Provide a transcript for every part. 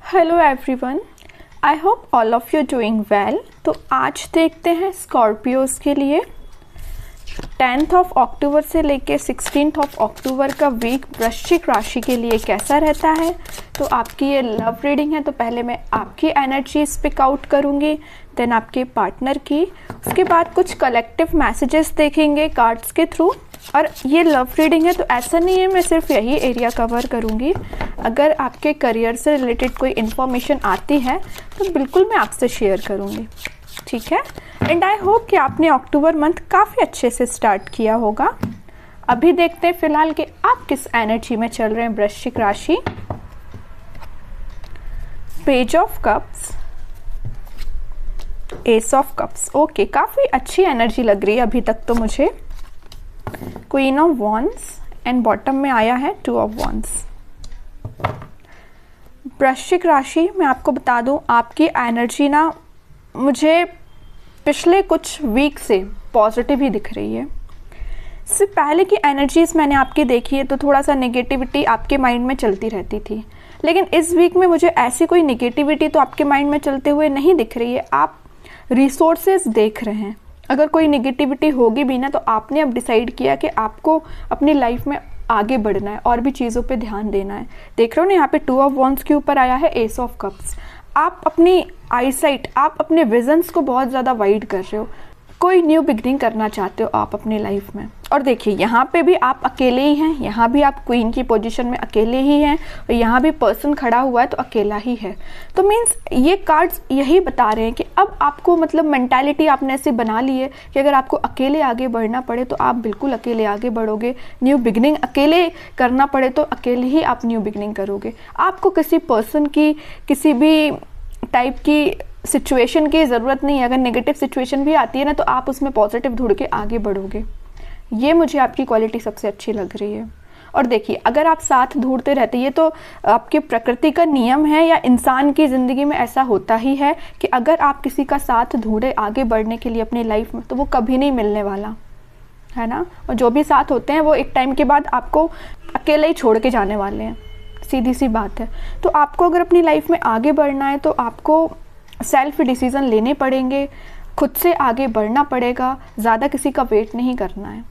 Hello everyone, I hope all of you doing well. तो आज देखते हैं स्कॉर्पियोज के लिए 10th ऑफ अक्टूबर से लेके 16th ऑफ अक्टूबर का वीक वृश्चिक राशि के लिए कैसा रहता है। तो आपकी ये लव रीडिंग है, तो पहले मैं आपकी एनर्जीज पिक आउट करूँगी, देन आपके पार्टनर की, उसके बाद कुछ कलेक्टिव मैसेजेस देखेंगे कार्ड्स के थ्रू। और ये लव रीडिंग है तो ऐसा नहीं है मैं सिर्फ यही एरिया कवर करूँगी। अगर आपके करियर से रिलेटेड कोई इन्फॉर्मेशन आती है तो बिल्कुल मैं आपसे शेयर करूँगी, ठीक है। एंड आई होप कि आपने अक्टूबर मंथ काफ़ी अच्छे से स्टार्ट किया होगा। अभी देखते हैं फिलहाल कि आप किस एनर्जी में चल रहे हैं वृश्चिक राशि। Page of cups, S of cups, okay, काफ़ी अच्छी एनर्जी लग रही है अभी तक तो मुझे। Queen of wands and bottom में आया है 2 ऑफ वॉन्ड्स। वृश्चिक राशि, मैं आपको बता दूं आपकी एनर्जी ना मुझे पिछले कुछ वीक से पॉजिटिव ही दिख रही है। इससे पहले की एनर्जीज मैंने आपकी देखी है तो थोड़ा सा नेगेटिविटी आपके माइंड में चलती रहती थी, लेकिन इस वीक में मुझे ऐसी कोई नेगेटिविटी तो आपके माइंड में चलते हुए नहीं दिख रही है। आप रिसोर्सेज देख रहे हैं। अगर कोई नेगेटिविटी होगी भी ना तो आपने अब डिसाइड किया कि आपको अपनी लाइफ में आगे बढ़ना है और भी चीज़ों पे ध्यान देना है। देख रहे हो ना, यहाँ पे 2 ऑफ वॉन्ड्स के ऊपर आया है एस ऑफ कप्स। आप अपनी आईसाइट, आप अपने विजन्स को बहुत ज़्यादा वाइड कर रहे हो। कोई न्यू बिगनिंग करना चाहते हो आप अपनी लाइफ में। और देखिए यहाँ पे भी आप अकेले ही हैं, यहाँ भी आप क्वीन की पोजीशन में अकेले ही हैं और यहाँ भी पर्सन खड़ा हुआ है तो अकेला ही है। तो मीन्स ये कार्ड्स यही बता रहे हैं कि अब आपको मतलब मेंटालिटी आपने ऐसी बना ली है कि अगर आपको अकेले आगे बढ़ना पड़े तो आप बिल्कुल अकेले आगे बढ़ोगे। न्यू बिगनिंग अकेले करना पड़े तो अकेले ही आप न्यू बिगनिंग करोगे। आपको किसी पर्सन की, किसी भी टाइप की सिचुएशन की ज़रूरत नहीं है। अगर नेगेटिव सिचुएशन भी आती है ना तो आप उसमें पॉजिटिव ढूंढ के आगे बढ़ोगे। ये मुझे आपकी क्वालिटी सबसे अच्छी लग रही है। और देखिए अगर आप साथ ढूंढते रहते, ये तो आपकी प्रकृति का नियम है या इंसान की ज़िंदगी में ऐसा होता ही है कि अगर आप किसी का साथ ढूंढे आगे बढ़ने के लिए अपनी लाइफ में तो वो कभी नहीं मिलने वाला है ना। और जो भी साथ होते हैं वो एक टाइम के बाद आपको अकेले ही छोड़ के जाने वाले हैं, सीधी सी बात है। तो आपको अगर अपनी लाइफ में आगे बढ़ना है तो आपको सेल्फ डिसीज़न लेने पड़ेंगे, खुद से आगे बढ़ना पड़ेगा, ज़्यादा किसी का वेट नहीं करना है,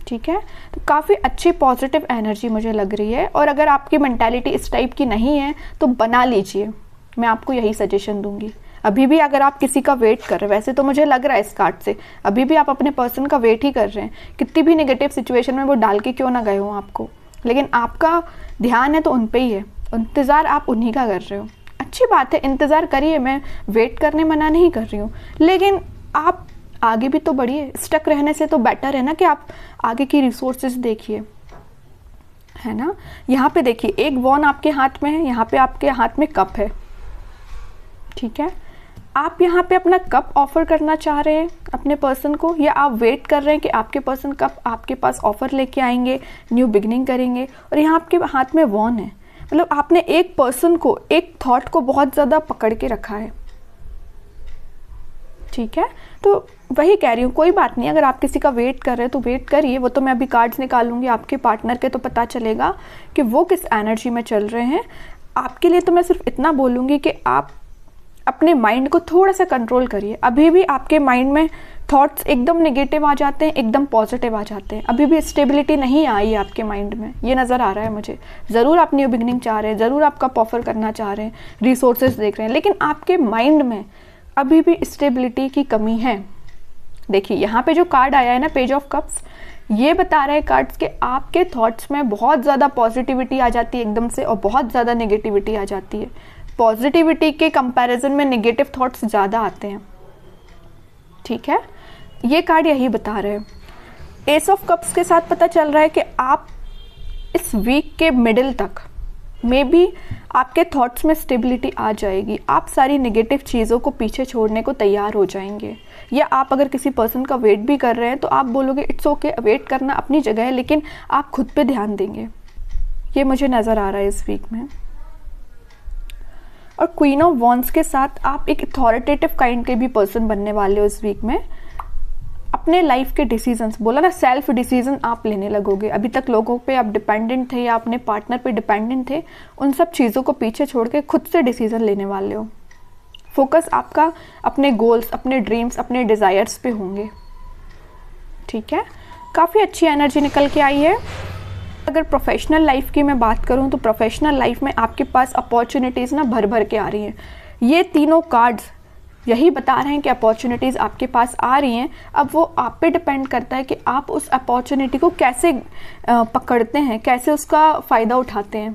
ठीक है। तो काफ़ी अच्छी पॉजिटिव एनर्जी मुझे लग रही है। और अगर आपकी मेंटालिटी इस टाइप की नहीं है तो बना लीजिए, मैं आपको यही सजेशन दूंगी। अभी भी अगर आप किसी का वेट कर रहे हैं, वैसे तो मुझे लग रहा है इस कार्ड से अभी भी आप अपने पर्सन का वेट ही कर रहे हैं, कितनी भी नेगेटिव सिचुएशन में वो डाल के क्यों ना गए हों आपको, लेकिन आपका ध्यान है तो उन पे ही है, इंतज़ार आप उन्हीं का कर रहे हो। अच्छी बात है, इंतज़ार करिए, मैं वेट करने मना नहीं कर रही हूँ, लेकिन आप आगे भी तो बढ़िए। स्टक रहने से तो बेटर है ना कि आप आगे की रिसोर्सेज देखिए, है ना। यहाँ पे देखिए एक वॉन आपके हाथ में है, यहाँ पे आपके हाथ में कप है, ठीक है। आप यहाँ पे अपना कप ऑफर करना चाह रहे हैं अपने पर्सन को, या आप वेट कर रहे हैं कि आपके पर्सन कप आपके पास ऑफर लेके आएंगे, न्यू बिगनिंग करेंगे। और यहाँ आपके हाथ में वॉन है, मतलब आपने एक पर्सन को, एक थॉट को बहुत ज़्यादा पकड़ के रखा है, ठीक है। तो वही कह रही हूँ, कोई बात नहीं, अगर आप किसी का वेट कर रहे हैं तो वेट करिए। वो तो मैं अभी कार्ड्स निकालूंगी आपके पार्टनर के, तो पता चलेगा कि वो किस एनर्जी में चल रहे हैं। आपके लिए तो मैं सिर्फ इतना बोलूँगी कि आप अपने माइंड को थोड़ा सा कंट्रोल करिए। अभी भी आपके माइंड में थॉट्स एकदम नेगेटिव आ जाते हैं, एकदम पॉजिटिव आ जाते हैं। अभी भी स्टेबिलिटी नहीं आई है आपके माइंड में, ये नज़र आ रहा है मुझे। ज़रूर आप न्यू बिगनिंग चाह रहे हैं, ज़रूर आप कप ऑफर करना चाह रहे हैं, रिसोर्सेज देख रहे हैं, लेकिन आपके माइंड में अभी भी स्टेबिलिटी की कमी है। देखिए यहाँ पे जो कार्ड आया है ना, पेज ऑफ कप्स, ये बता रहे हैं कार्ड्स के आपके थॉट्स में बहुत ज़्यादा पॉजिटिविटी आ जाती है एकदम से, और बहुत ज़्यादा नेगेटिविटी आ जाती है। पॉजिटिविटी के कंपैरिजन में नेगेटिव थॉट्स ज़्यादा आते हैं, ठीक है। ये कार्ड यही बता रहे हैं। एस ऑफ कप्स के साथ पता चल रहा है कि आप इस वीक के मिडिल तक मे बी आपके थॉट्स में स्टेबिलिटी आ जाएगी। आप सारी नेगेटिव चीज़ों को पीछे छोड़ने को तैयार हो जाएंगे। या आप अगर किसी पर्सन का वेट भी कर रहे हैं तो आप बोलोगे इट्स ओके, वेट करना अपनी जगह है, लेकिन आप खुद पे ध्यान देंगे। ये मुझे नज़र आ रहा है इस वीक में। और क्वीन ऑफ वॉन्ड्स के साथ आप एक अथॉरिटेटिव काइंड के भी पर्सन बनने वाले हो इस वीक में। अपने लाइफ के डिसीजंस, बोला ना सेल्फ डिसीजन आप लेने लगोगे। अभी तक लोगों पे आप डिपेंडेंट थे या अपने पार्टनर पे डिपेंडेंट थे, उन सब चीज़ों को पीछे छोड़ के खुद से डिसीजन लेने वाले हो। फोकस आपका अपने गोल्स, अपने ड्रीम्स, अपने डिज़ायर्स पे होंगे। ठीक है, काफ़ी अच्छी एनर्जी निकल के आई है। अगर प्रोफेशनल लाइफ की मैं बात करूं तो प्रोफेशनल लाइफ में आपके पास अपॉर्चुनिटीज़ ना भर भर के आ रही हैं। ये तीनों कार्ड्स यही बता रहे हैं कि अपॉर्चुनिटीज़ आपके पास आ रही हैं। अब वो आप पे डिपेंड करता है कि आप उस अपॉर्चुनिटी को कैसे पकड़ते हैं, कैसे उसका फ़ायदा उठाते हैं,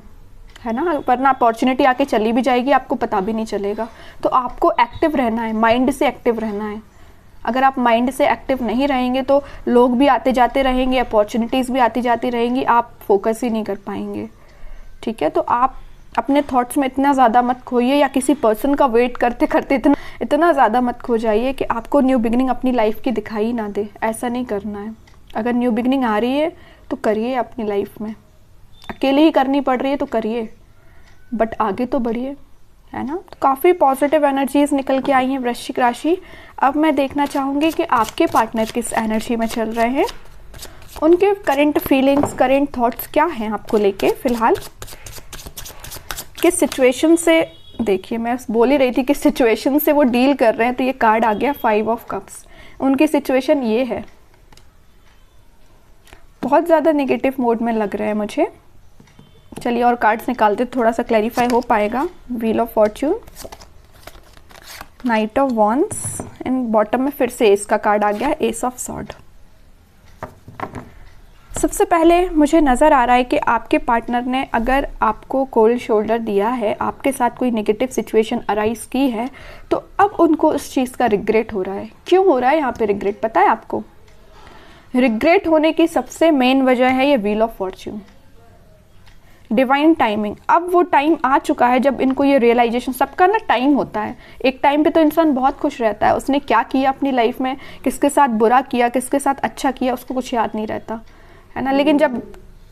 है ना। वरना अपॉर्चुनिटी आके चली भी जाएगी, आपको पता भी नहीं चलेगा। तो आपको एक्टिव रहना है, माइंड से एक्टिव रहना है। अगर आप माइंड से एक्टिव नहीं रहेंगे तो लोग भी आते जाते रहेंगे, अपॉर्चुनिटीज़ भी आती जाती रहेंगी, आप फोकस ही नहीं कर पाएंगे। ठीक है, तो आप अपने थॉट्स में इतना ज़्यादा मत खोइए या किसी पर्सन का वेट करते करते इतना ज़्यादा मत खो जाइए कि आपको न्यू बिगनिंग अपनी लाइफ की दिखाई ना दे। ऐसा नहीं करना है। अगर न्यू बिगनिंग आ रही है तो करिए अपनी लाइफ में, अकेले ही करनी पड़ रही है तो करिए, बट आगे तो बढ़िए, है ना। तो काफ़ी पॉजिटिव एनर्जीज निकल के आई हैं वृश्चिक राशि। अब मैं देखना चाहूँगी कि आपके पार्टनर किस एनर्जी में चल रहे हैं, उनके करंट फीलिंग्स, करंट थॉट्स क्या हैं आपको लेके फ़िलहाल, किस सिचुएशन से, देखिए मैं बोल ही रही थी किस सिचुएशन से वो डील कर रहे हैं, तो ये कार्ड आ गया 5 ऑफ कप्स। उनकी सिचुएशन ये है, बहुत ज़्यादा नेगेटिव मोड में लग रहे हैं मुझे। चलिए और कार्ड्स निकालते थोड़ा सा क्लैरिफाई हो पाएगा। Wheel of Fortune, night of wands and bottom में फिर से एस का कार्ड आ गया, एस ऑफ सॉर्ड। सबसे पहले मुझे नज़र आ रहा है कि आपके पार्टनर ने अगर आपको कोल्ड शोल्डर दिया है, आपके साथ कोई नेगेटिव सिचुएशन अराइज की है, तो अब उनको उस चीज़ का रिग्रेट हो रहा है। क्यों हो रहा है यहाँ पे रिग्रेट, पता है आपको? रिग्रेट होने की सबसे मेन वजह है ये wheel of Fortune, divine timing. अब वो टाइम आ चुका है जब इनको ये रियलाइजेशन, सबका ना टाइम होता है। एक टाइम पे तो इंसान बहुत खुश रहता है, उसने क्या किया अपनी लाइफ में, किसके साथ बुरा किया, किसके साथ अच्छा किया, उसको कुछ याद नहीं रहता, है ना। लेकिन जब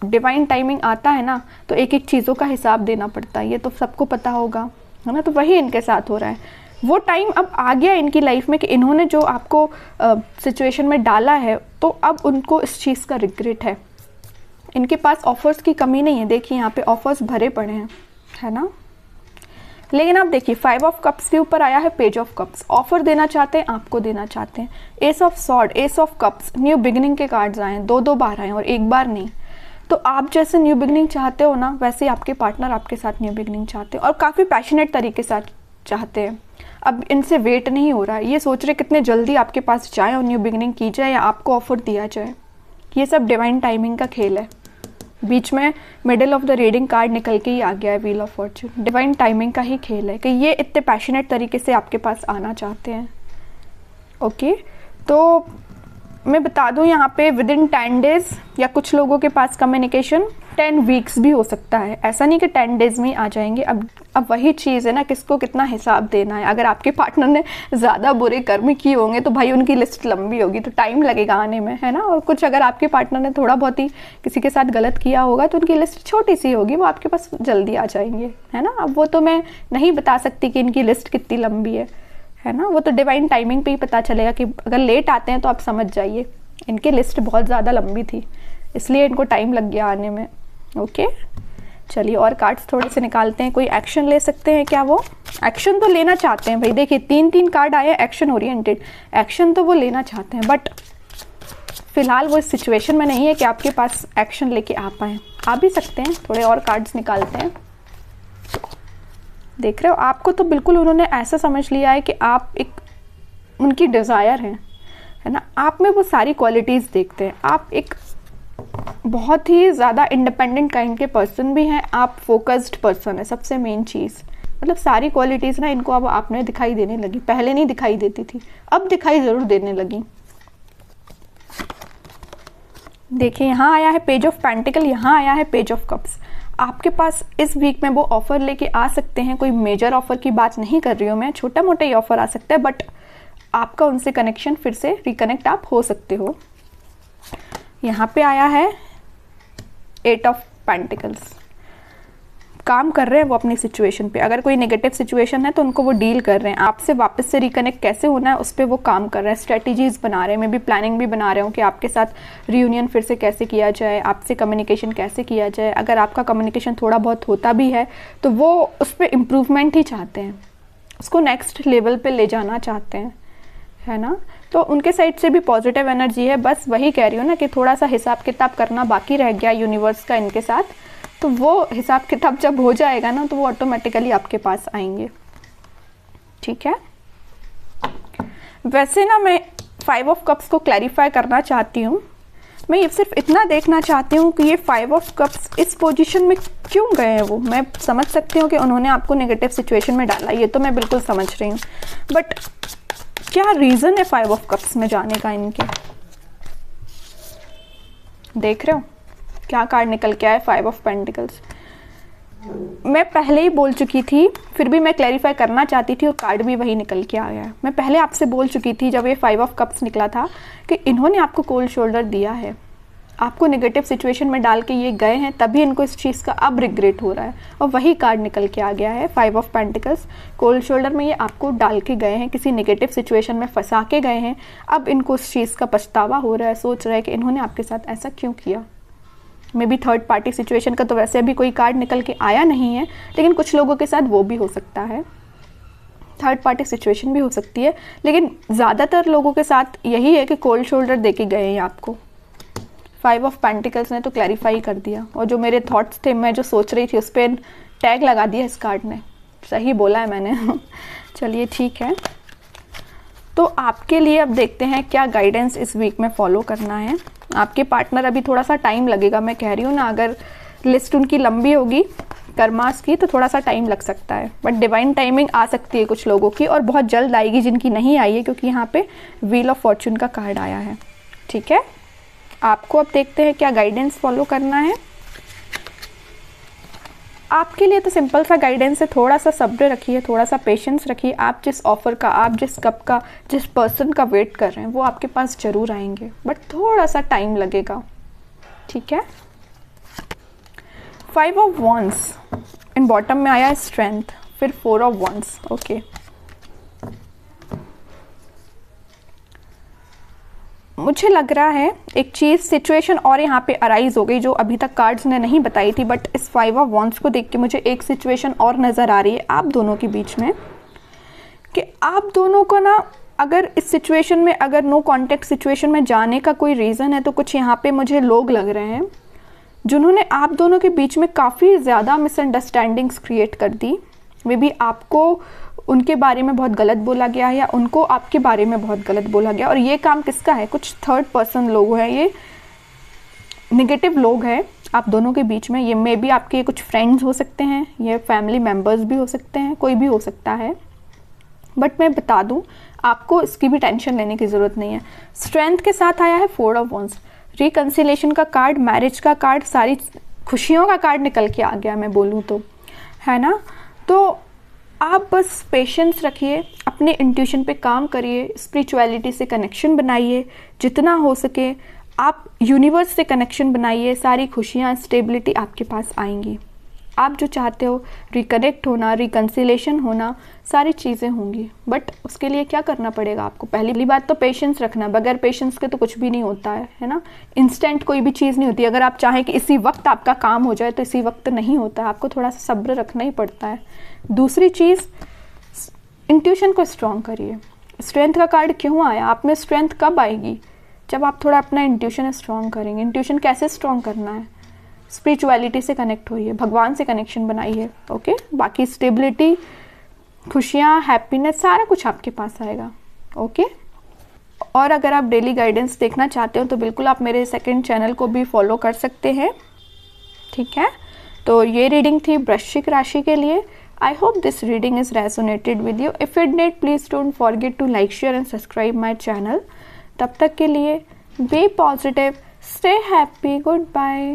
डिवाइन टाइमिंग आता है ना, तो एक एक चीज़ों का हिसाब देना पड़ता है, ये तो सबको पता होगा, है ना। तो वही इनके साथ हो रहा है। वो टाइम अब आ गया इनकी लाइफ में कि इन्होंने जो आपको सिचुएशन में डाला है, तो अब उनको इस चीज़ का रिग्रेट है। इनके पास ऑफर्स की कमी नहीं है, देखिए यहाँ पे ऑफर्स भरे पड़े हैं, है ना। लेकिन आप देखिए 5 ऑफ कप्स के ऊपर आया है पेज ऑफ कप्स। ऑफर देना चाहते हैं, आपको देना चाहते हैं। S of sword, S of cups, new beginning के कार्ड्स आए हैं, 2 बार आए और एक बार नहीं। तो आप जैसे न्यू बिगिनिंग चाहते हो ना, वैसे आपके पार्टनर आपके साथ न्यू बिगिनिंग चाहते हैं और काफ़ी पैशनेट तरीके से चाहते हैं। अब इनसे वेट नहीं हो रहा है, ये सोच रहे कितने जल्दी आपके पास जाए और न्यू बिगिनिंग की जाए या आपको ऑफर दिया जाए। ये सब डिवाइन टाइमिंग का खेल है। बीच में middle of the reading card निकल के ही आ गया है wheel of Fortune. Divine timing का ही खेल है कि ये इतने पैशनेट तरीके से आपके पास आना चाहते हैं। ओके, तो मैं बता दूं यहाँ पे विद इन 10 डेज या कुछ लोगों के पास कम्युनिकेशन 10 वीक्स भी हो सकता है। ऐसा नहीं कि 10 डेज में आ जाएंगे। अब वही चीज़ है ना, किसको कितना हिसाब देना है। अगर आपके पार्टनर ने ज़्यादा बुरे कर्म किए होंगे तो भाई उनकी लिस्ट लंबी होगी, तो टाइम लगेगा आने में, है ना। और कुछ अगर आपके पार्टनर ने थोड़ा बहुत ही किसी के साथ गलत किया होगा तो उनकी लिस्ट छोटी सी होगी, वो आपके पास जल्दी आ जाएंगे, है ना। अब वो तो मैं नहीं बता सकती कि इनकी लिस्ट कितनी लंबी है ना। वो तो डिवाइन टाइमिंग पे ही पता चलेगा कि अगर लेट आते हैं तो आप समझ जाइए इनकी लिस्ट बहुत ज़्यादा लंबी थी, इसलिए इनको टाइम लग गया आने में। ओके, चलिए और कार्ड्स थोड़े से निकालते हैं। कोई एक्शन ले सकते हैं क्या? वो एक्शन तो लेना चाहते हैं भाई। देखिए 3 कार्ड आए हैं एक्शन ओरिएंटेड, एक्शन तो वो लेना चाहते हैं, बट फिलहाल वो इस सिचुएशन में नहीं है कि आपके पास एक्शन लेके आ पाएँ। आ भी सकते हैं। थोड़े और कार्ड्स निकालते हैं। देख रहे हो, आपको तो बिल्कुल उन्होंने ऐसा समझ लिया है कि आप एक उनकी डिज़ायर हैं, है ना। आप में वो सारी क्वालिटीज़ देखते हैं। आप एक बहुत ही ज़्यादा इंडिपेंडेंट काइंड के पर्सन भी हैं, आप फोकस्ड पर्सन है, सबसे मेन चीज़। मतलब सारी क्वालिटीज़ ना इनको अब आप में दिखाई देने लगी, पहले नहीं दिखाई देती थी, अब दिखाई ज़रूर देने लगी। देखिए यहाँ आया है पेज ऑफ पेंटिकल, यहाँ आया है पेज ऑफ कप्स। आपके पास इस वीक में वो ऑफ़र लेके आ सकते हैं। कोई मेजर ऑफ़र की बात नहीं कर रही हूँ मैं, छोटा मोटा ही ऑफ़र आ सकता है, बट आपका उनसे कनेक्शन फिर से रिकनेक्ट आप हो सकते हो। यहाँ पे आया है 8 ऑफ पेंटिकल्स। काम कर रहे हैं वो अपनी सिचुएशन पे। अगर कोई नेगेटिव सिचुएशन है तो उनको वो डील कर रहे हैं। आपसे वापस से रिकनेक्ट कैसे होना है उस पर वो काम कर रहे हैं, स्ट्रेटजीज बना रहे हैं, मे बी प्लानिंग भी बना रहे हो कि आपके साथ रियूनियन फिर से कैसे किया जाए, आपसे कम्युनिकेशन कैसे किया जाए। अगर आपका कम्युनिकेशन थोड़ा बहुत होता भी है तो वो उस पर इम्प्रूवमेंट ही चाहते हैं, उसको नेक्स्ट लेवल पे ले जाना चाहते हैं, है ना। तो उनके साइड से भी पॉजिटिव एनर्जी है। बस वही कह रही हूँ ना कि थोड़ा सा हिसाब किताब करना बाकी रह गया यूनिवर्स का इनके साथ, तो वो हिसाब किताब जब हो जाएगा ना तो वो ऑटोमेटिकली आपके पास आएंगे, ठीक है। वैसे ना मैं 5 ऑफ कप्स को क्लैरिफाई करना चाहती हूँ। मैं ये सिर्फ इतना देखना चाहती हूँ कि ये 5 ऑफ कप्स इस पोजीशन में क्यों गए हैं। वो मैं समझ सकती हूँ कि उन्होंने आपको नेगेटिव सिचुएशन में डाला, ये तो मैं बिल्कुल समझ रही हूँ, बट क्या रीज़न है 5 ऑफ कप्स में जाने का इनके। देख रहे हो क्या कार्ड निकल के आया, 5 ऑफ पेंटिकल्स। मैं पहले ही बोल चुकी थी, फिर भी मैं क्लैरिफाई करना चाहती थी और कार्ड भी वही निकल के आ गया। मैं पहले आपसे बोल चुकी थी जब ये 5 ऑफ कप्स निकला था कि इन्होंने आपको कोल्ड शोल्डर दिया है, आपको नेगेटिव सिचुएशन में डाल के ये गए हैं, तभी इनको इस चीज़ का अब रिग्रेट हो रहा है। और वही कार्ड निकल के आ गया है, 5 ऑफ पेंटिकल्स। कोल्ड शोल्डर में ये आपको डाल के गए हैं, किसी नेगेटिव सिचुएशन में फंसा के गए हैं, अब इनको उस चीज़ का पछतावा हो रहा है, सोच रहा है कि इन्होंने आपके साथ ऐसा क्यों किया। May be third party situation का तो वैसे अभी कोई कार्ड निकल के आया नहीं है, लेकिन कुछ लोगों के साथ वो भी हो सकता है, थर्ड पार्टी सिचुएशन भी हो सकती है, लेकिन ज़्यादातर लोगों के साथ यही है कि कोल्ड शोल्डर दे के गए हैं आपको। 5 ऑफ पेंटिकल्स ने तो क्लैरिफाई कर दिया, और जो मेरे थॉट्स थे, मैं जो सोच रही थी, उस पर टैग लगा दिया इस कार्ड ने। सही बोला है मैंने चलिए ठीक है। तो आपके लिए अब देखते हैं क्या गाइडेंस इस वीक में फॉलो करना है। आपके पार्टनर अभी थोड़ा सा टाइम लगेगा, मैं कह रही हूँ ना, अगर लिस्ट उनकी लंबी होगी कर्मास की तो थोड़ा सा टाइम लग सकता है, बट डिवाइन टाइमिंग आ सकती है कुछ लोगों की, और बहुत जल्द आएगी जिनकी नहीं आई है, क्योंकि यहाँ पे व्हील ऑफ फॉर्चून का कार्ड आया है, ठीक है। आपको अब देखते हैं क्या गाइडेंस फॉलो करना है। आपके लिए तो सिंपल सा गाइडेंस है, थोड़ा सा सब्र रखिए, थोड़ा सा पेशेंस रखिए। आप जिस ऑफ़र का, आप जिस कप का, जिस पर्सन का वेट कर रहे हैं वो आपके पास ज़रूर आएंगे, बट थोड़ा सा टाइम लगेगा, ठीक है। 5 ऑफ वॉन्ड्स इन बॉटम में आया है स्ट्रेंथ, फिर 4 ऑफ वॉन्ड्स, ओके। मुझे लग रहा है एक चीज़ सिचुएशन और यहाँ पे अराइज हो गई जो अभी तक कार्ड्स ने नहीं बताई थी, बट इस 5 ऑफ वॉन्ड्स को देख के मुझे एक सिचुएशन और नज़र आ रही है आप दोनों के बीच में, कि आप दोनों को ना, अगर इस सिचुएशन में, अगर नो कॉन्टेक्ट सिचुएशन में जाने का कोई रीज़न है, तो कुछ यहाँ पे मुझे लोग लग रहे हैं जिन्होंने आप दोनों के बीच में काफ़ी ज़्यादा मिसअंडरस्टैंडिंग्स क्रिएट कर दी। मे बी आपको उनके बारे में बहुत गलत बोला गया है, या उनको आपके बारे में बहुत गलत बोला गया, और ये काम किसका है, कुछ थर्ड पर्सन लोग हैं, ये नेगेटिव लोग हैं आप दोनों के बीच में। ये मे बी आपके कुछ फ्रेंड्स हो सकते हैं, ये फैमिली मेम्बर्स भी हो सकते हैं, कोई भी हो सकता है, बट मैं बता दूं आपको इसकी भी टेंशन लेने की ज़रूरत नहीं है। स्ट्रेंथ के साथ आया है 4 ऑफ वॉन्ड्स, रिकन्सिलेशन का कार्ड, मैरिज का कार्ड, सारी खुशियों का कार्ड निकल के आ गया मैं बोलूँ तो, है ना। तो आप बस पेशेंस रखिए, अपने इंट्यूशन पे काम करिए, स्पिरिचुअलिटी से कनेक्शन बनाइए, जितना हो सके आप यूनिवर्स से कनेक्शन बनाइए, सारी खुशियाँ, स्टेबिलिटी आपके पास आएंगी। आप जो चाहते हो, रिकनेक्ट होना, रिकन्सिलेशन होना, सारी चीज़ें होंगी, बट उसके लिए क्या करना पड़ेगा आपको। पहली बात तो पेशेंस रखना, बगैर पेशेंस के तो कुछ भी नहीं होता है ना। इंस्टेंट कोई भी चीज़ नहीं होती, अगर आप चाहें कि इसी वक्त आपका काम हो जाए तो इसी वक्त नहीं होता, आपको थोड़ा सा सब्र रखना ही पड़ता है। दूसरी चीज़, इंट्यूशन को स्ट्रॉन्ग करिए। स्ट्रेंथ का कार्ड क्यों आया, आप में स्ट्रेंथ कब आएगी, जब आप थोड़ा अपना इंट्यूशन स्ट्रॉन्ग करेंगे। इंट्यूशन कैसे स्ट्रॉन्ग करना है, स्पिरिचुअलिटी से कनेक्ट होइए, भगवान से कनेक्शन बनाइए, ओके। बाकी स्टेबिलिटी, खुशियाँ, हैप्पीनेस, सारा कुछ आपके पास आएगा, ओके। और अगर आप डेली गाइडेंस देखना चाहते हो तो बिल्कुल आप मेरे सेकंड चैनल को भी फॉलो कर सकते हैं, ठीक है। तो ये रीडिंग थी वृश्चिक राशि के लिए। I hope this reading is resonated with you. If it did, please don't forget to like, share and subscribe my channel. तब तक के लिए be positive, stay happy, good bye.